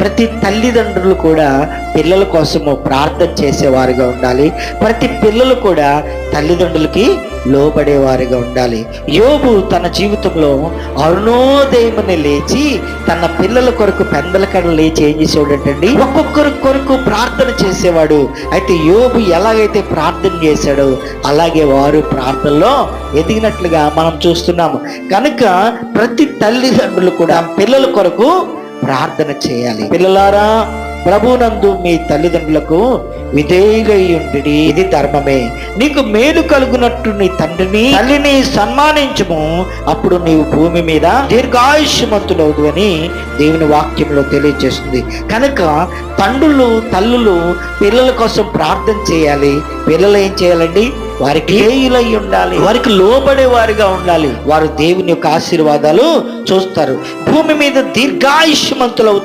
ప్రతి తల్లిదండ్రులు కూడా పిల్లల కోసము ప్రార్థన చేసేవారుగా ఉండాలి. ప్రతి పిల్లలు కూడా తల్లిదండ్రులకి లోబడేవారుగా ఉండాలి. యోబు తన జీవితంలో అరుణోదయముని లేచి తన పిల్లల కొరకు పెందలకడ లేచి ఏం చేసేవాడంటండి, ఒక్కొక్కరి కొరకు ప్రార్థన చేసేవాడు. అయితే యోబు ఎలాగైతే ప్రార్థన చేశాడో అలాగే వారు ప్రార్థనలో ఎదిగినట్లుగా మనం చూస్తున్నాము. కనుక ప్రతి తల్లిదండ్రులు కూడా పిల్లల కొరకు ప్రార్థన చేయాలి. పిల్లలారా, ప్రభునందు మీ తల్లిదండ్రులకు విధేయులై ఉండుడి, ఇది ధర్మమే. నీకు మేలు కలుగునట్టు నీ తండ్రిని తల్లిని సన్మానించుము, అప్పుడు నీవు భూమి మీద దీర్ఘాయుష్యమంతుడవుదు అని దేవుని వాక్యంలో తెలియజేస్తుంది. కనుక తండ్రులు తల్లులు పిల్లల కోసం ప్రార్థన చేయాలి. పిల్లలు ఏం చేయాలండి, వారికి విధేయులై ఉండాలి, వారికి లోబడే వారిగా ఉండాలి. వారు దేవుని యొక్క ఆశీర్వాదాలు చూస్తారు, భూమి మీద దీర్ఘాయుష్యమంతులు అవుతారు.